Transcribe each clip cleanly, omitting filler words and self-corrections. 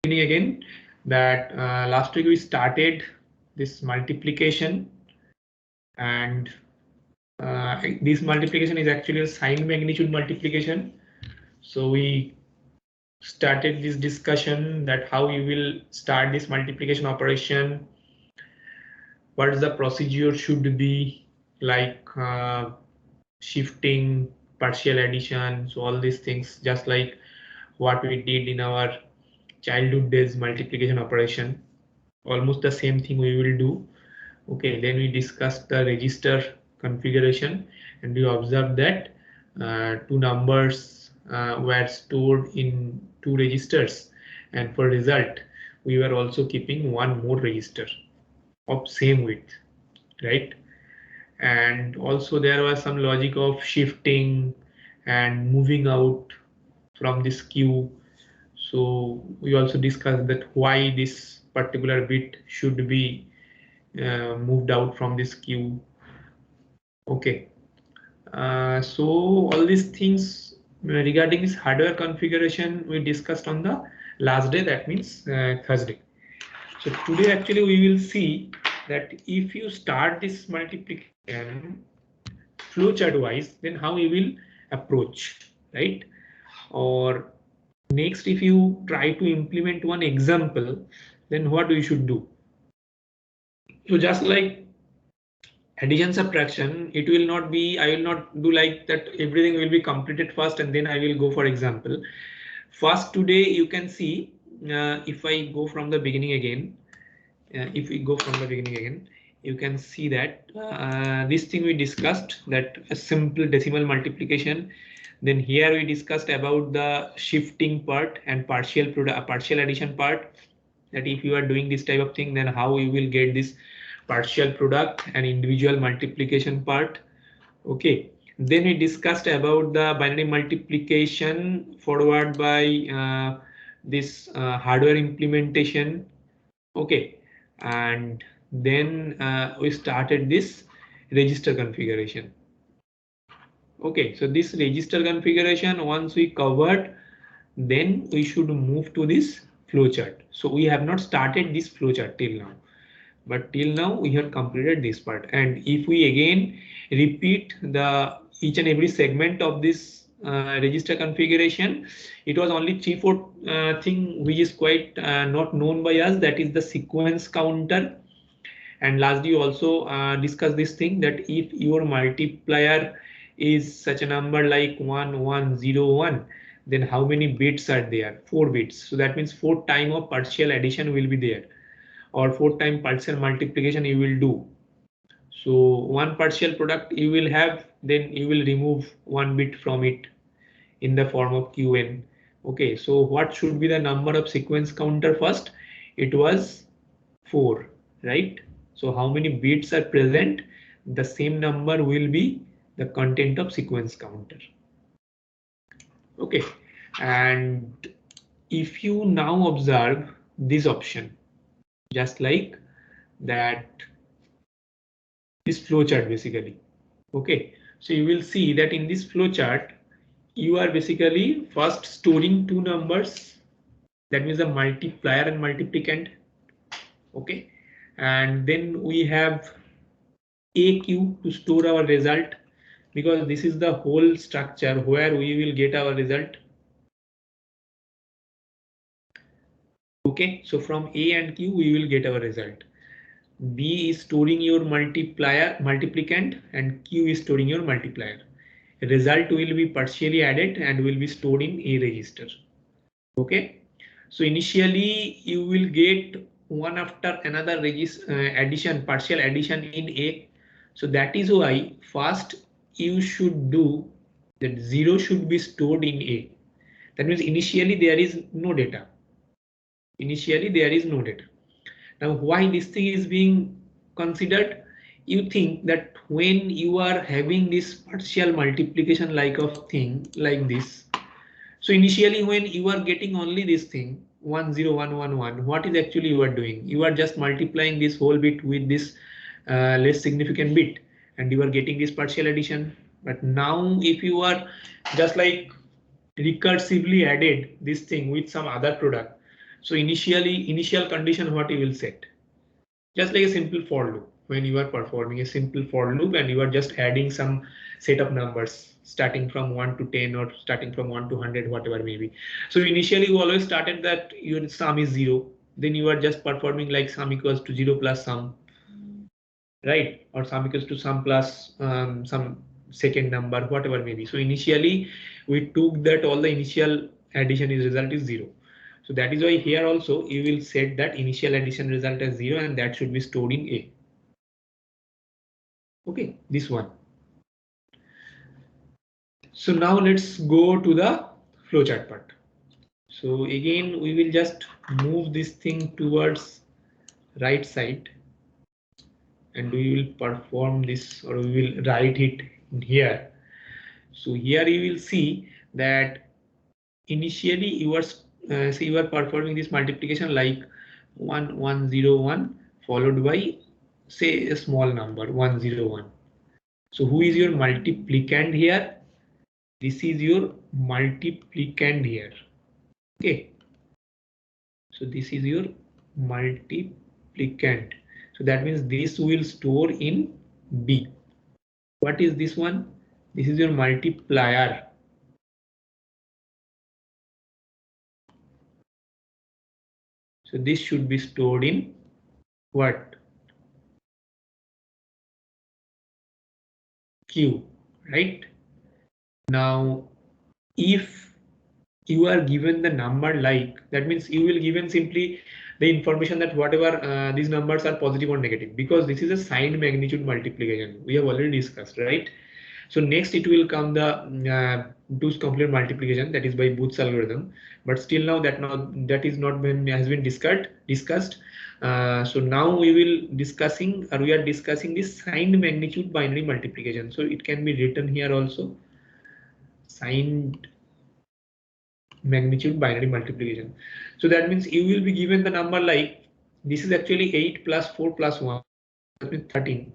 Again that last week we started this multiplication, and this multiplication is actually a sign magnitude multiplication. So we started this discussion that how you will start this multiplication operation, what is the procedure should be, like shifting, partial addition, so all these things, just like what we did in our childhood days multiplication operation, almost the same thing we will do. Okay, then we discussed the register configuration, and we observed that two numbers were stored in two registers, and for result we were also keeping one more register of same width, right? And also there was some logic of shifting and moving out from this queue. So we also discussed that why this particular bit should be moved out from this queue. Okay, so all these things regarding this hardware configuration we discussed on the last day, that means Thursday. So today actually we will see that if you start this multiplication flowchart wise, then how you will approach, right? Or next, if you try to implement one example, then what we should do? So just like addition subtraction, it will not be, I will not do like that everything will be completed first and then I will go for example. First today you can see, if I go from the beginning again, if we go from the beginning again, you can see that this thing we discussed, that a simple decimal multiplication. Then here we discussed about the shifting part and partial addition part, that if you are doing this type of thing, then how you will get this partial product and individual multiplication part. Okay, then we discussed about the binary multiplication followed by this hardware implementation. Okay, and then we started this register configuration. Okay, so this register configuration once we covered, then we should move to this flowchart. So we have not started this flowchart till now, but till now we have completed this part. And if we again repeat the each and every segment of this register configuration, it was only 3-4 thing which is quite not known by us, that is the sequence counter. And lastly also discuss this thing, that if your multiplier is such a number like 1101, then how many bits are there? 4 bits. So that means 4 times of partial addition will be there, or 4 times partial multiplication you will do. So one partial product you will have, then you will remove 1 bit from it in the form of qn. Okay, so what should be the number of sequence counter first? It was 4, right? So how many bits are present? The same number will be the content of sequence counter. Okay, and if you now observe this option, just like that, this flowchart basically. Okay, so you will see that in this flowchart, you are basically first storing two numbers, that means the multiplier and multiplicand. Okay, and then we have a queue to store our result, because this is the whole structure where we will get our result. Okay, so from A and Q we will get our result. B is storing your multiplicand, and Q is storing your multiplier. Result will be partially added and will be stored in A register. Okay, so initially you will get one after another addition, partial addition in A. So that is why first you should do that 0 should be stored in A. That means initially there is no data. Initially there is no data. Now why this thing is being considered? You think that when you are having this partial multiplication like of thing like this, so initially when you are getting only this thing 10111, what is actually you are doing? You are just multiplying this whole bit with this less significant bit, and you are getting this partial addition. But now if you are just like recursively added this thing with some other product, So initial condition what you will set, just like a simple for loop. When you are performing a simple for loop and you are just adding some set of numbers starting from 1 to 10 or starting from 1 to 100, whatever maybe. So initially you always started that your sum is 0. Then you are just performing like sum equals to 0 plus sum, right? Or sum equals to sum plus some second number, whatever maybe. So initially we took that all the initial addition is result is 0. So that is why here also you will set that initial addition result as 0 and that should be stored in A. Okay, this one. So now let's go to the flowchart part. So again, we will just move this thing towards right side and we will perform this, or we will write it here. So here you will see that initially you are say you are performing this multiplication like 1101 followed by say a small number 101. So who is your multiplicand here? This is your multiplicand here. Okay. So this is your multiplicand. So that means this will store in B. What is this one? This is your multiplier. So this should be stored in what? Q, right? Now, if you are given the number like, that means you will given simply the information that whatever these numbers are positive or negative, because this is a signed magnitude multiplication. We have already discussed, right? So next it will come the 2's complement multiplication, that is by Booth's algorithm. But still now that is not been has been discussed. So now we will discussing, or we are discussing this signed magnitude binary multiplication. So it can be written here also, signed magnitude binary multiplication. So that means you will be given the number like, this is actually 8 plus 4 plus 1, that means 13.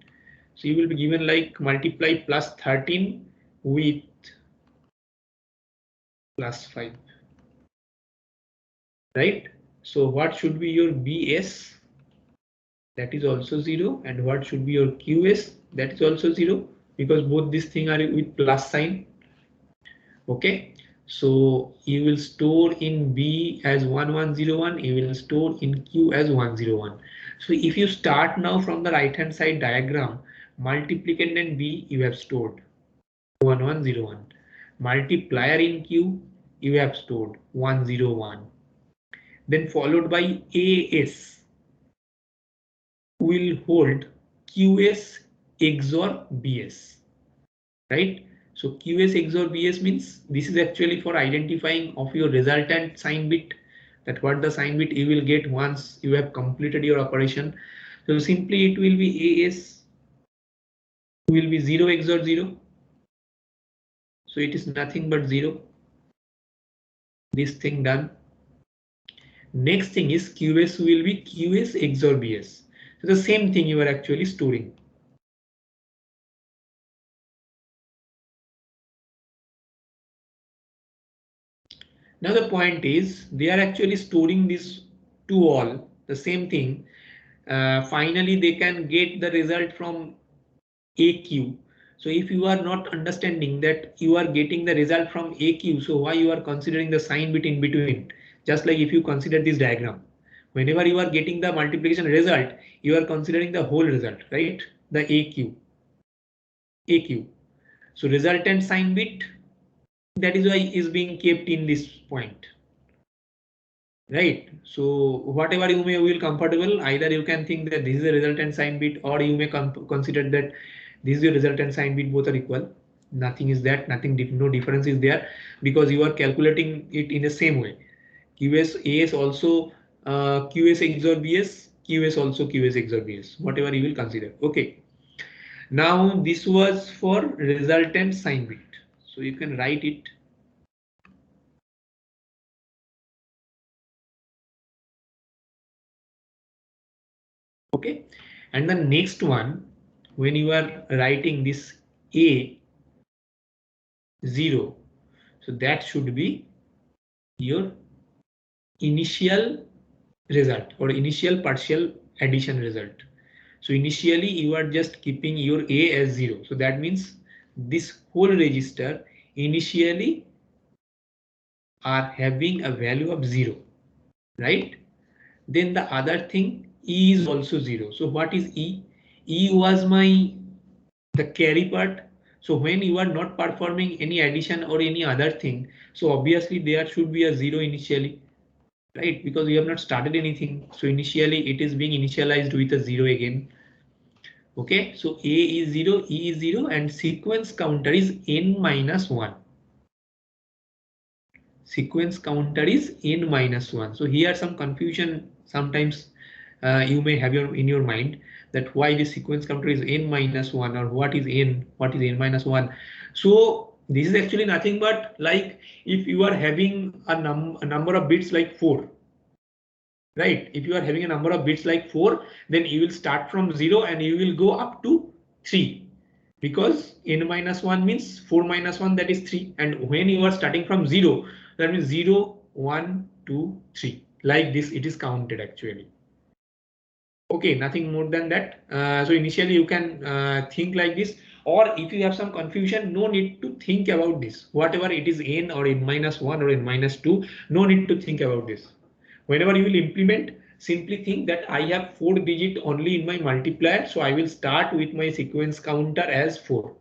So you will be given like multiply plus 13 with plus 5, right? So what should be your BS? That is also 0. And what should be your QS? That is also 0, because both these things are with plus sign. Okay, so you will store in B as 1101, you will store in Q as 101. So if you start now from the right hand side diagram, multiplicand in B you have stored 1101. Multiplier in Q you have stored 101. Then followed by AS will hold QS XOR BS, right? So QS XOR BS means this is actually for identifying of your resultant sign bit, that what the sign bit you will get once you have completed your operation. So simply it will be AS will be 0 XOR 0. So it is nothing but 0. This thing done. Next thing is QS will be QS XOR BS. So the same thing you are actually storing. Now the point is they are actually storing this to all the same thing. Finally, they can get the result from AQ. So if you are not understanding that you are getting the result from AQ, so why you are considering the sign bit in between? Just like if you consider this diagram, whenever you are getting the multiplication result, you are considering the whole result, right? The AQ. So resultant sign bit, that is why is being kept in this point. Right. So whatever you may feel comfortable, either you can think that this is a resultant sign bit, or you may consider that this is your resultant sign bit, both are equal. Nothing is that, no difference is there, because you are calculating it in the same way. QS AS also QS XOR BS, QS also QS XOR BS, whatever you will consider. Okay. Now this was for resultant sign bit. So you can write it. Okay, and the next one, when you are writing this A 0, so that should be your initial result or initial partial addition result. So initially you are just keeping your A as 0. So that means this whole register initially are having a value of 0, right? Then the other thing, E is also 0. So what is E? E was the carry part. So when you are not performing any addition or any other thing, so obviously there should be a 0 initially, right? Because you have not started anything. So initially it is being initialized with a 0 again. Okay, so A is 0, E is 0, and sequence counter is n minus 1. Sequence counter is n minus 1. So here some confusion sometimes you may have in your mind that why the sequence counter is n minus 1 or what is n minus 1. So this is actually nothing but like if you are having a number of bits like 4, right? If you are having a number of bits like 4, then you will start from 0 and you will go up to 3. Because n minus 1 means 4 minus 1, that is 3. And when you are starting from 0, that means 0, 1, 2, 3. Like this, it is counted actually. Okay, nothing more than that. So initially you can think like this, or if you have some confusion, no need to think about this. Whatever it is n or n minus 1 or n minus 2, no need to think about this. Whenever you will implement, simply think that I have 4 digit only in my multiplier, so I will start with my sequence counter as 4.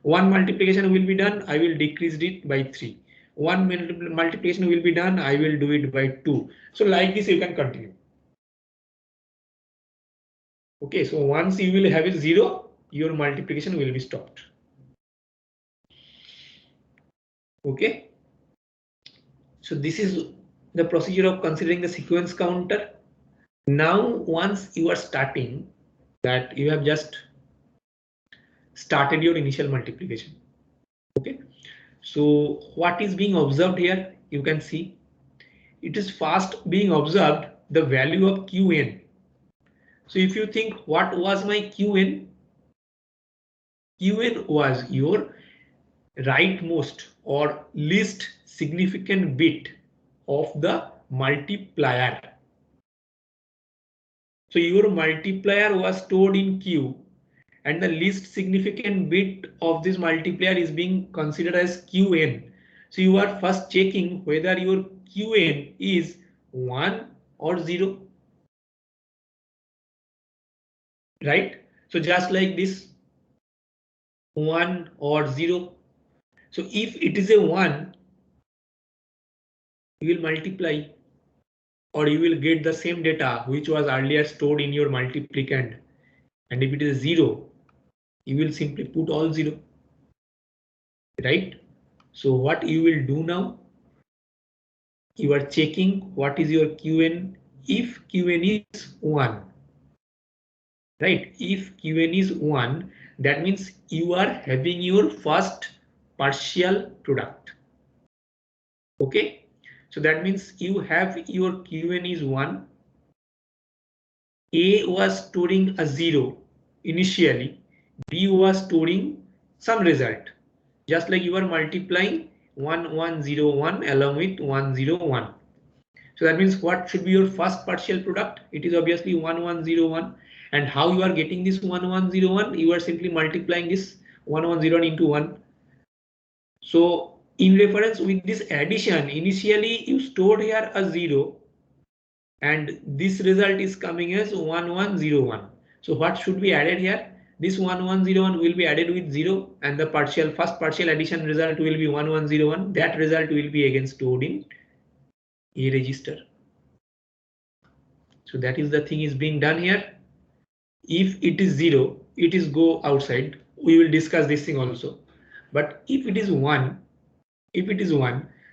One multiplication will be done, I will decrease it by 3. One multiplication will be done, I will do it by 2. So like this you can continue. Okay, so once you will have a 0, your multiplication will be stopped. Okay, so this is the procedure of considering the sequence counter. Now once you are starting, that you have just started your initial multiplication. Okay, so what is being observed here? You can see it is first being observed the value of Qn. So if you think what was my Qn? Qn was your rightmost or least significant bit of the multiplier. So your multiplier was stored in Q, and the least significant bit of this multiplier is being considered as Qn. So you are first checking whether your Qn is 1 or 0. Right? So just like this, 1 or 0. So if it is a 1, you will multiply, or you will get the same data which was earlier stored in your multiplicand. And if it is 0, you will simply put all 0. Right? So what you will do now, you are checking what is your Qn. If Qn is 1, right? If Qn is 1, that means you are having your first partial product. Okay, so that means you have your Qn is 1. A was storing a 0 initially, B was storing some result. Just like you are multiplying 1101 along with 101. So that means what should be your first partial product? It is obviously 1101. And how you are getting this 1101? You are simply multiplying this 110 into 1. So in reference with this addition, initially you stored here a 0 and this result is coming as 1101. So what should be added here? This 1101 will be added with 0 and the first partial addition result will be 1101. That result will be again stored in A register. So that is the thing is being done here. If it is 0, it is go outside. We will discuss this thing also. But if it is 1,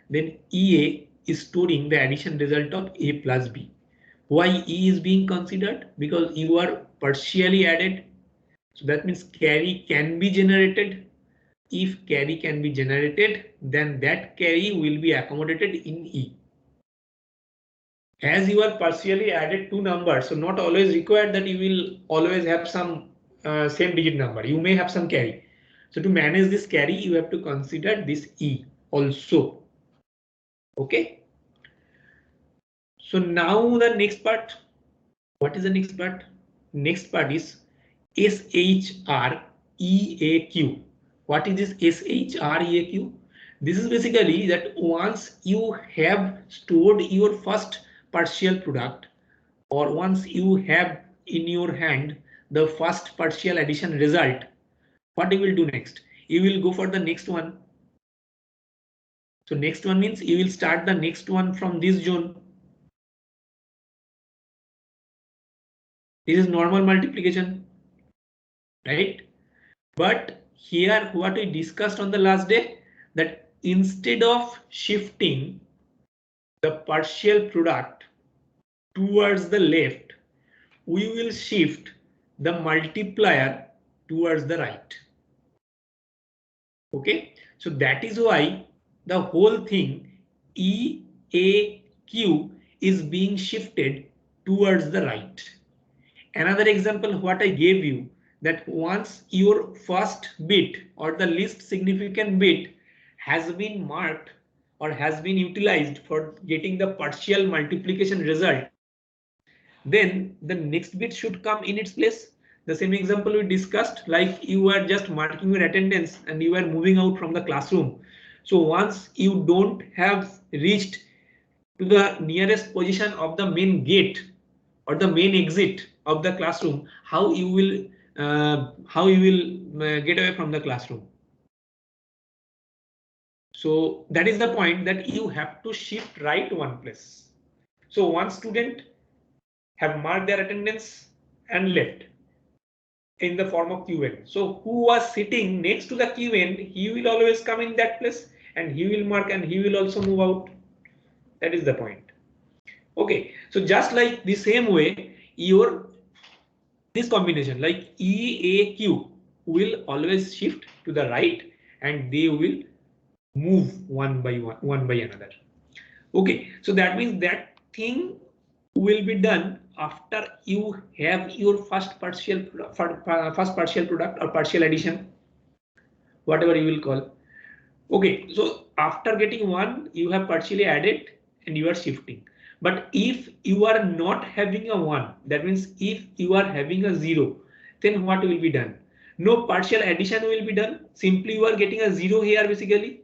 then EA is storing the addition result of A plus B. Why E is being considered? Because you are partially added. So that means carry can be generated. If carry can be generated, then that carry will be accommodated in E. As you are partially added two numbers, so not always required that you will always have some same digit number. You may have some carry. So to manage this carry, you have to consider this E also. Okay. So now the next part. What is the next part? Next part is SHREAQ. What is this SHREAQ? This is basically that once you have stored your first partial product, or once you have in your hand the first partial addition result, what you will do next? You will go for the next one. So next one means you will start the next one from this zone. This is normal multiplication, right? But here what we discussed on the last day, that instead of shifting the partial product towards the left, we will shift the multiplier towards the right. Okay, so that is why the whole thing EAQ is being shifted towards the right. Another example what I gave you, that once your first bit or the least significant bit has been marked or has been utilized for getting the partial multiplication result, then the next bit should come in its place. The same example we discussed, like you are just marking your attendance and you are moving out from the classroom. So once you don't have reached to the nearest position of the main gate or the main exit of the classroom, how you will get away from the classroom? So that is the point, that you have to shift right one place. So one student have marked their attendance and left in the form of QN. So who was sitting next to the QN, he will always come in that place and he will mark and he will also move out. That is the point. Okay, so just like the same way, this combination like EAQ will always shift to the right and they will move one by another. Okay, so that means that thing will be done after you have your first partial product or partial addition, whatever you will call. Okay, so after getting one, you have partially added and you are shifting. But if you are not having a 1, that means if you are having a 0, then what will be done? No partial addition will be done. Simply you are getting a 0 here basically.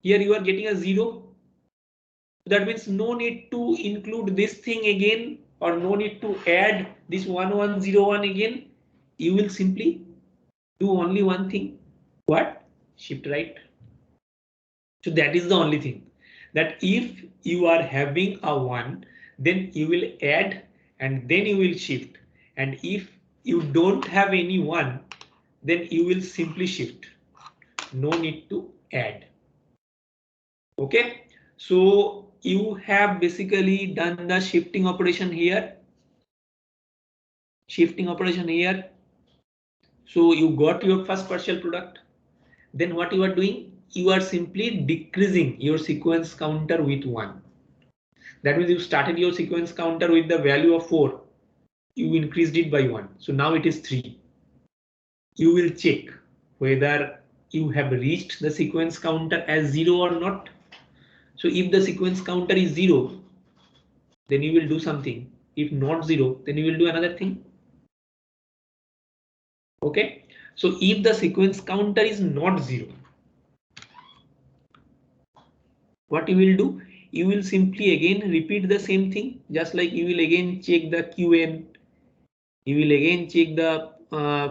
Here you are getting a 0. That means no need to include this thing again, or no need to add this 1101 again. You will simply do only one thing. What? Shift right. So that is the only thing, that if you are having a 1, then you will add and then you will shift. And if you don't have any 1, then you will simply shift. No need to add. Okay, so you have basically done the shifting operation here. Shifting operation here. So you got your first partial product. Then what you are doing? You are simply decreasing your sequence counter with 1. That means you started your sequence counter with the value of 4. You increased it by 1. So now it is 3. You will check whether you have reached the sequence counter as 0 or not. So if the sequence counter is 0, then you will do something. If not 0, then you will do another thing. Okay. So if the sequence counter is not 0, what you will do? You will simply again repeat the same thing, just like you will again check the QN. You will again check the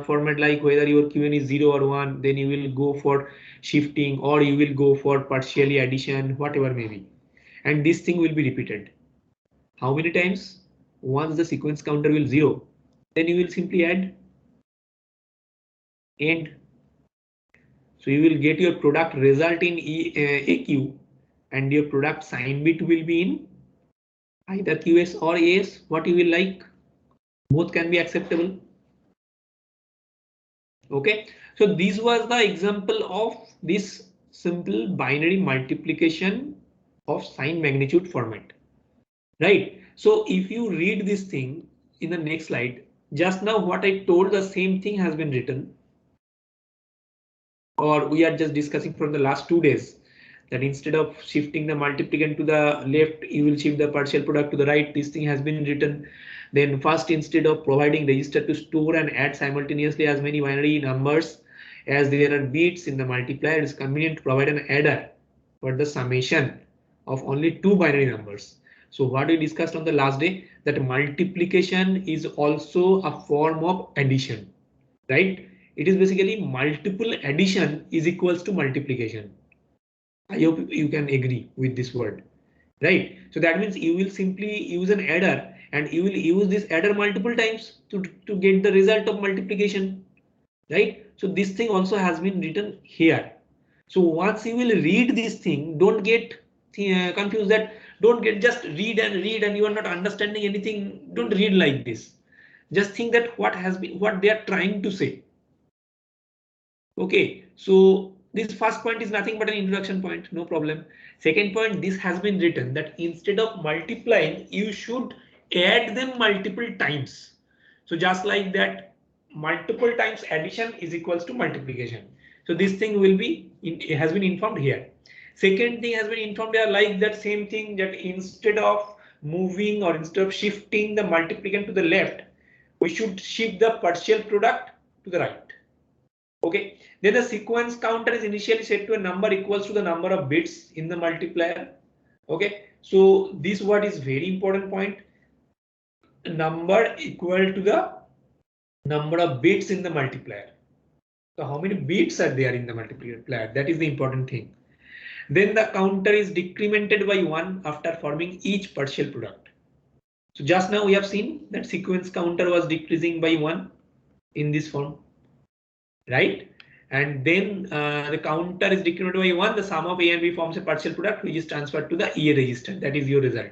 format, like whether your QN is 0 or 1, then you will go for shifting, or you will go for partially addition, whatever may be. And this thing will be repeated. How many times? Once the sequence counter will 0, then you will simply add end. So you will get your product result in AQ, and your product sign bit will be in either QS or AS, what you will like. Both can be acceptable. Okay, so this was the example of this simple binary multiplication of sign magnitude format, right? So if you read this thing in the next slide, just now what I told, the same thing has been written, or we are just discussing from the last 2 days, that instead of shifting the multiplicand to the left, you will shift the partial product to the right. This thing has been written. Then first, instead of providing register to store and add simultaneously as many binary numbers as there are bits in the multiplier, it is convenient to provide an adder for the summation of only two binary numbers. So what we discussed on the last day, that multiplication is also a form of addition, right? It is basically multiple addition is equals to multiplication. I hope you can agree with this word, right? So that means you will simply use an adder and you will use this adder multiple times to get the result of multiplication, right? So this thing also has been written here. So once you will read this thing, don't get confused, that don't get just read and you are not understanding anything. Don't read like this. Just think that what they are trying to say. Okay, so this first point is nothing but an introduction point, no problem. Second point, this has been written that instead of multiplying, you should add them multiple times. So just like that, multiple times addition is equals to multiplication. So this thing will be, it has been informed here. Second thing has been informed here, like that same thing, that instead of moving or instead of shifting the multiplicand to the left, we should shift the partial product to the right. Okay, then the sequence counter is initially set to a number equals to the number of bits in the multiplier. Okay, so this word is very important point. Number equal to the number of bits in the multiplier. So how many bits are there in the multiplier? That is the important thing. Then the counter is decremented by 1 after forming each partial product. So just now we have seen that sequence counter was decreasing by 1 in this form, right? And then the counter is decremented by 1. The sum of A and B forms a partial product which is transferred to the EA register. That is your result.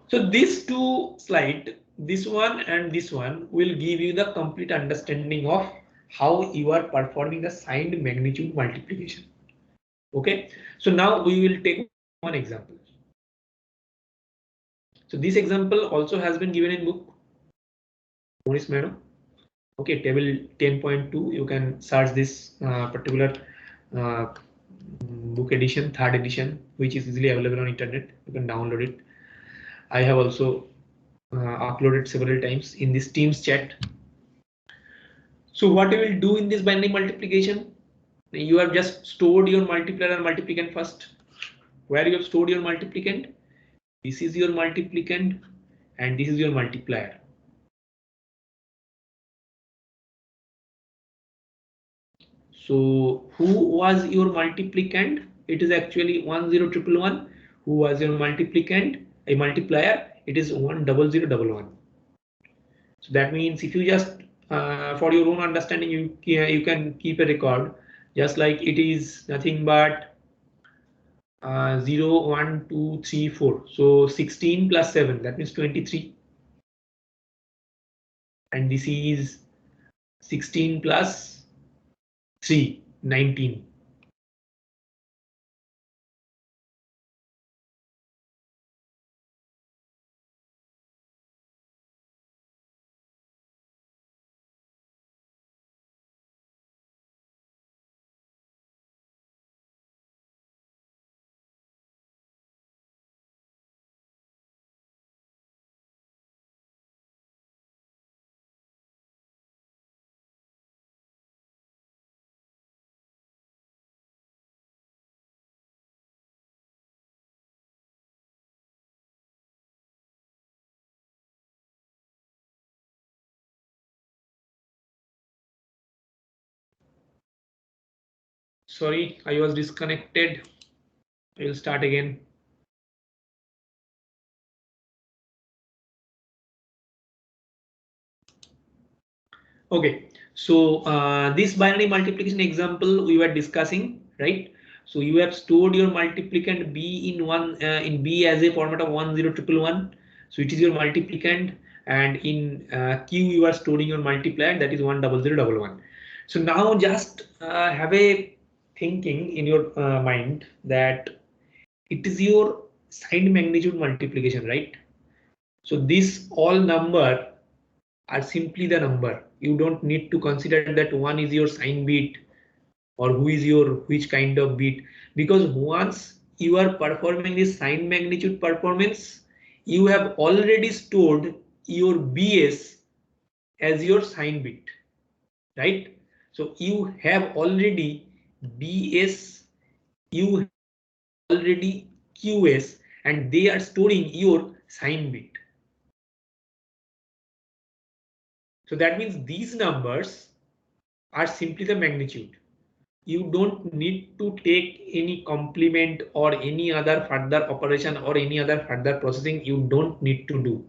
So these two slides, this one and this one, will give you the complete understanding of how you are performing the signed magnitude multiplication. Okay, so now we will take one example. So this example also has been given in book Maurice Mano. Okay, table 10.2. You can search this particular book edition, third edition, which is easily available on internet. You can download it. I have also uploaded several times in this Teams chat. So what you will do in this binary multiplication, you have just stored your multiplier and multiplicand first. Where you have stored your multiplicand, this is your multiplicand and this is your multiplier. So who was your multiplicand? It is actually 10111. Who was your multiplicand? A multiplier, it is 10011. So that means if you just for your own understanding, you can keep a record, just like it is nothing but 0, 1, 2, 3, 4. So 16 plus 7, that means 23. And this is 16 plus 3, 19. Sorry, I was disconnected. I will start again. Okay, so this binary multiplication example we were discussing, right? So you have stored your multiplicand B in B as a format of 10111. So it is your multiplicand, and in Q you are storing your multiplier, that is 10011. So now just have a thinking in your mind that it is your signed magnitude multiplication, right? So this all number are simply the number. You don't need to consider that one is your sign bit or which kind of bit, because once you are performing this sign magnitude performance, you have already stored your BS as your sign bit, right? So you have already BS, you have already QS, and they are storing your sign bit. So that means these numbers are simply the magnitude. You don't need to take any complement or any other further operation or any other further processing. You don't need to do.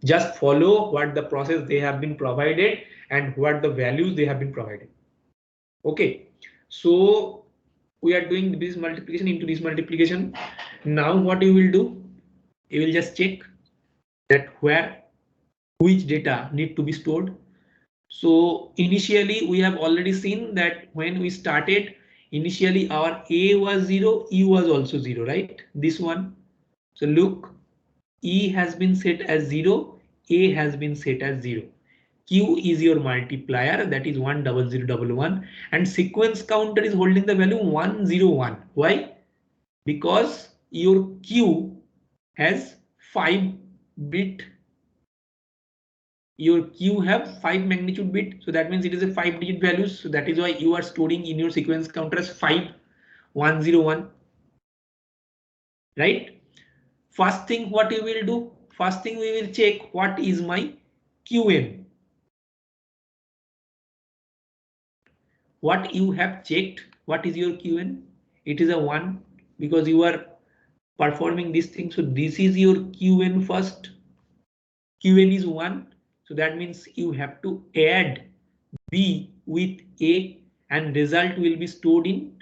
Just follow what the process they have been provided and what the values they have been provided. Okay, so we are doing this multiplication into this multiplication. Now what you will do? You will just check that which data need to be stored. So initially we have already seen that when we started, initially our A was 0, E was also 0, right? This one. So look, E has been set as 0, A has been set as 0. Q is your multiplier, that is 10011, and sequence counter is holding the value 101. Why? Because your Q has 5-bit, your Q have 5 magnitude bit, so that means it is a 5-digit value. So that is why you are storing in your sequence counter as 5101, right? First thing what you will do, first thing we will check what is my QN. What you have checked, what is your QN? It is a 1 because you are performing this thing. So this is your QN first. QN is 1. So that means you have to add B with A and result will be stored in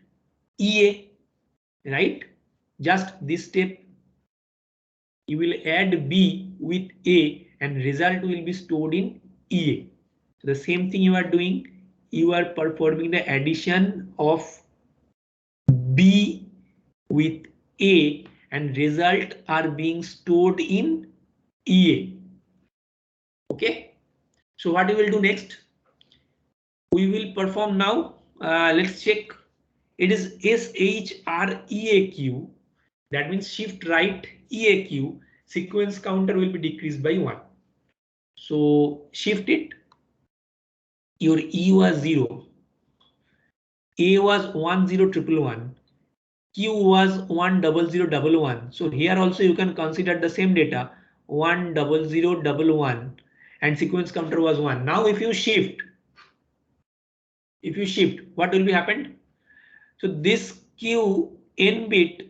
EA, right? Just this step. You will add B with A and result will be stored in EA. So the same thing you are doing. You are performing the addition of B with A and result are being stored in EA. Okay. So what we will do next? We will perform now. Let's check. It is SHREAQ. That means shift right EAQ. Sequence counter will be decreased by 1. So shift it. Your E was 0. A was 10111. Q was 10011. So here also you can consider the same data 10011 and sequence counter was 1. Now if you shift, what will be happened? So this Q n bit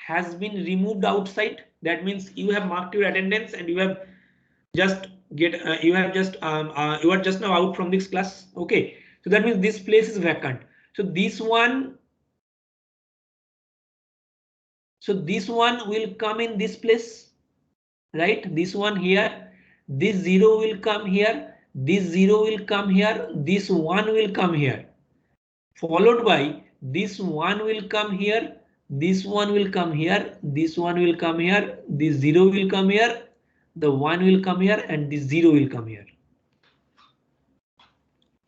has been removed outside. That means you have marked your attendance and you have just you are just now out from this class. Okay, so that means this place is vacant. So this one will come in this place, right? This one here, this 0 will come here, this 0 will come here, this 1 will come here, followed by this 1 will come here, this 1 will come here, this 1 will come here, this 0 will come here, the 1 will come here, and this 0 will come here,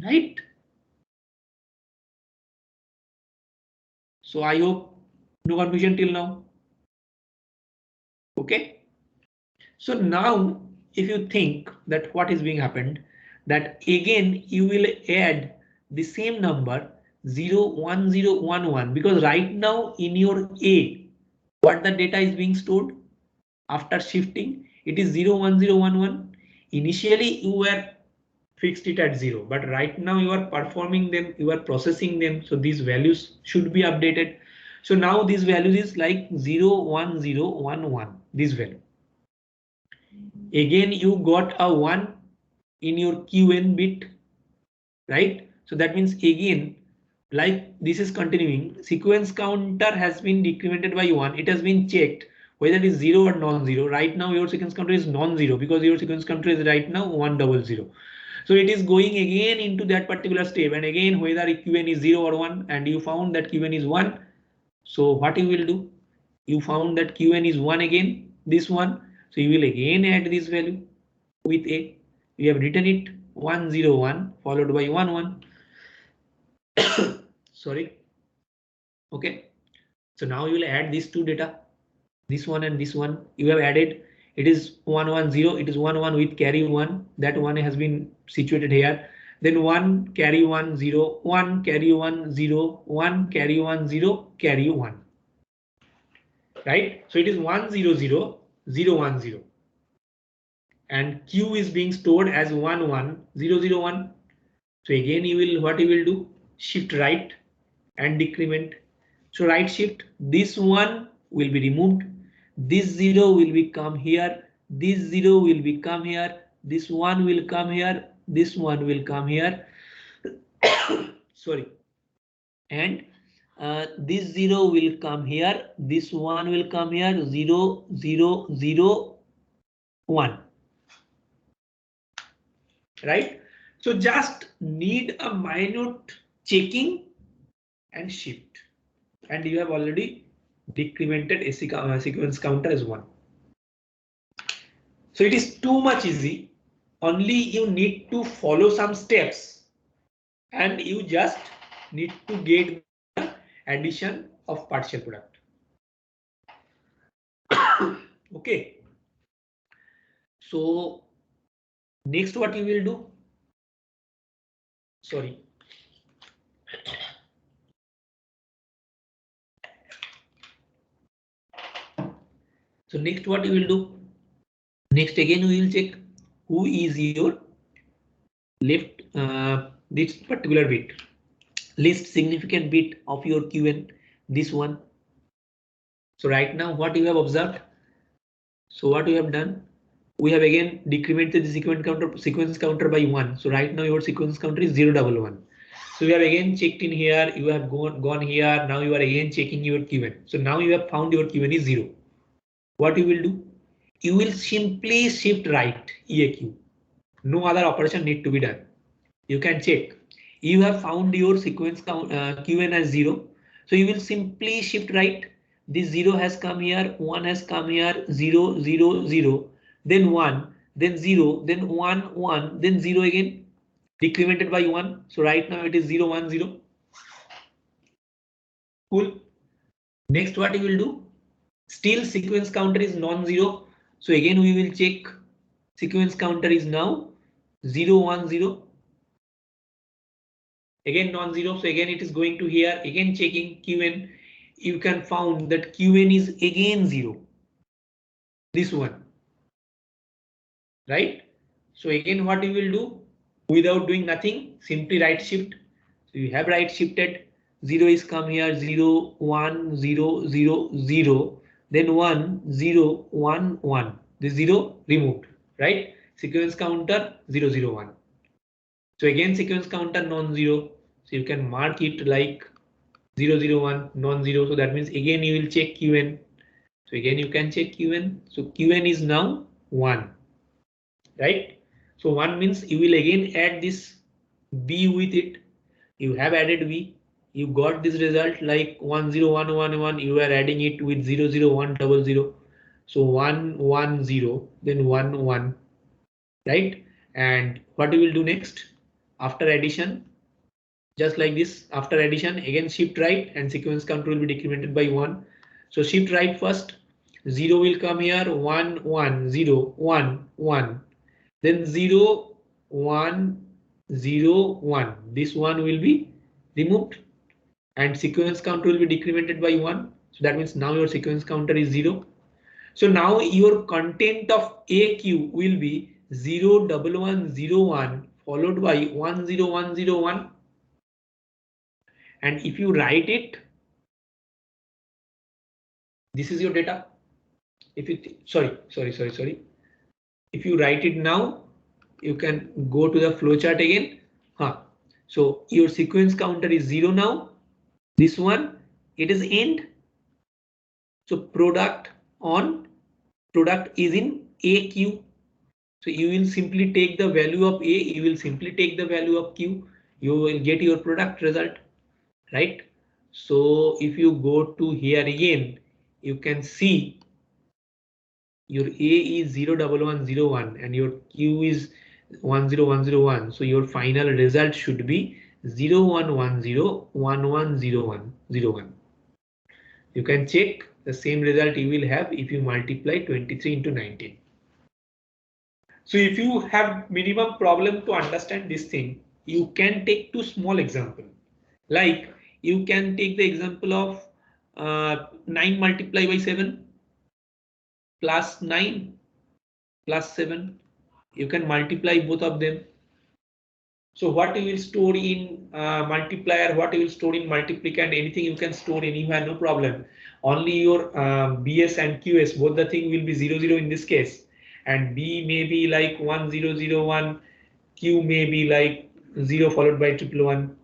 right? So I hope no confusion till now. Okay. So now if you think that what is being happened, that again you will add the same number 01011, because right now in your A, what the data is being stored after shifting, it is 01011. Initially you were fixed it at 0, but right now you are performing them, you are processing them, so these values should be updated. So now these values is like 01011, this value. Again you got a 1 in your QN bit, right? So that means again, like this is continuing, sequence counter has been decremented by 1. It has been checked whether it is 0 or non-zero. Right now your sequence counter is non-zero because your sequence counter is right now 100. So it is going again into that particular step, and again whether QN is 0 or 1, and you found that QN is 1. So what you will do? You found that QN is 1 again, this one. So you will again add this value with A. We have written it 101 followed by 11. sorry. Okay, so now you will add these two data, this one and this one. You have added, it is 1 1 0, it is 1 1 with carry 1, that one has been situated here. Then 1 carry 1 0, 1 carry 1 0, 1 carry 1 0, carry 1, right? So it is 1 0 0 0 1 0, and q is being stored as 1 1 0 0 1. So again you will, what you will do, shift right and decrement. So right shift, this one will be removed, this 0 will be come here, this 0 will be come here, this one will come here, this one will come here. Sorry, and this 0 will come here, this one will come here, 0 0 0 1, right? So just need a minute checking and shift, and you have already decremented a sequence counter as 1. So it is too much easy. Only you need to follow some steps, and you just need to get the addition of partial product. Okay. So next what you will do? Sorry. So next what you will do? Next again we will check who is your left this particular bit, least significant bit of your QN, this one. So right now what you have observed? So what we have done? We have again decremented the sequence counter by 1. So right now your sequence counter is 0 1 1. So you have again checked in here, you have gone here, now you are again checking your QN. So now you have found your QN is 0. What you will do? You will simply shift right EAQ. No other operation need to be done. You can check. You have found your sequence count QN as 0. So you will simply shift right. This 0 has come here, 1 has come here, 0 0 0, then 1, then 0, then 1 1, then 0 again, decremented by 1. So right now it is 0 1 0. Cool. Next what you will do? Still sequence counter is non-zero. So again we will check sequence counter is now 0 1 0. Again non-zero, so again it is going to here, again checking QN. You can found that QN is again 0. This one, right? So again what you will do, without doing nothing, simply right shift. So you have right shifted, 0 is come here, 0 1 0 0 0, then 1 0 1 1. This 0 removed, right? Sequence counter 0 0 1. So again sequence counter non-zero. So you can mark it like 0 0 1 non-zero. So that means again you will check QN. So again you can check QN. So QN is now 1, right? So 1 means you will again add this B with it. You have added B. You got this result like 1 0 1 1 1. You are adding it with 0 0 1 0 0. So 1 1 0, then 1 1, right? And what you will do next after addition? Just like this, after addition, again shift right and sequence counter will be decremented by 1. So shift right first, 0 will come here, 1 1 0 1 1, then 0 1 0 1. This one will be removed and sequence counter will be decremented by 1. So that means now your sequence counter is 0. So now your content of AQ will be 0 1 1 0 1 followed by 1 0 1 0 1. And if you write it, this is your data. If you sorry. If you write it now, you can go to the flowchart again. So your sequence counter is 0 now. This one, it is end. So product is in AQ. So you will simply take the value of A, you will simply take the value of Q, you will get your product result, right? So if you go to here again, you can see your A is 0 1 1 0 1 and your Q is 1 0 1 0 1. So your final result should be 0110110101. You can check the same result you will have if you multiply 23 into 19. So if you have minimum problem to understand this thing, you can take two small example. Like you can take the example of 9 multiplied by 7 plus 9 plus 7. You can multiply both of them. So what you will store in multiplier, what you will store in multiplicand, anything you can store anywhere, no problem. Only your BS and QS, both the thing will be 0, 0 in this case. And B may be like 1, 0, 0, 1. Q may be like 0 followed by 111.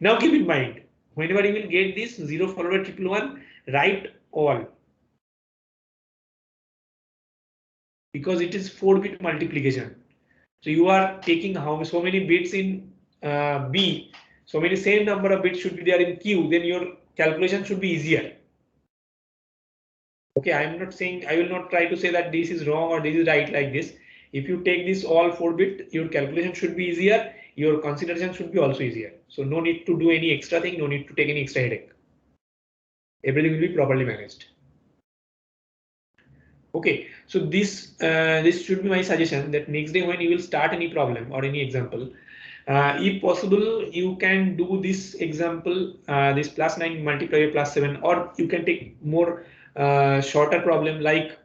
Now keep in mind, whenever you will get this 0 followed by 111, write all. Because it is 4-bit multiplication. So you are taking so many bits in B, so many same number of bits should be there in Q, then your calculation should be easier. Okay, I am not saying, I will not try to say that this is wrong or this is right like this. If you take this all 4-bit, your calculation should be easier, your consideration should be also easier. So no need to do any extra thing, no need to take any extra headache. Everything will be properly managed. Okay, so this should be my suggestion, that next day when you will start any problem or any example, if possible, you can do this example, this plus 9 multiplied by plus 7, or you can take more shorter problem like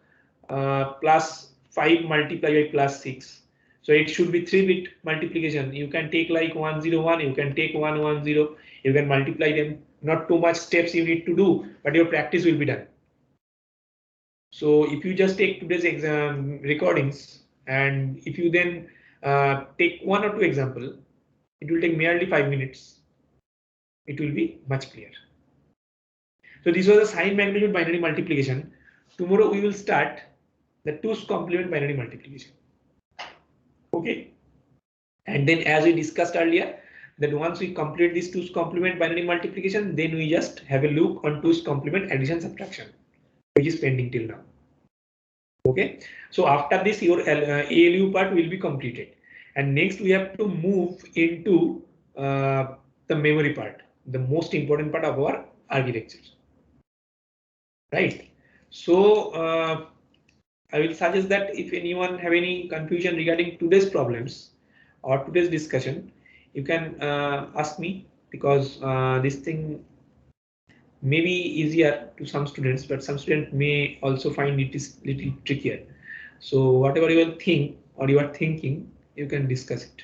plus 5 multiplied by plus 6. So it should be 3-bit multiplication. You can take like 101, you can take 110, you can multiply them. Not too much steps you need to do, but your practice will be done. So if you just take today's exam recordings, and if you then take 1 or 2 example, it will take merely 5 minutes. It will be much clearer. So this was the sign magnitude binary multiplication. Tomorrow we will start the 2's complement binary multiplication. Okay. And then as we discussed earlier, that once we complete this 2's complement binary multiplication, then we just have a look on 2's complement addition subtraction, which is pending till now. Okay, so after this your ALU part will be completed, and next we have to move into the memory part, the most important part of our architecture, right? So I will suggest that if anyone have any confusion regarding today's problems or today's discussion, you can ask me, because this thing may be easier to some students, but some students may also find it is little trickier. So whatever you will think or you are thinking, you can discuss it.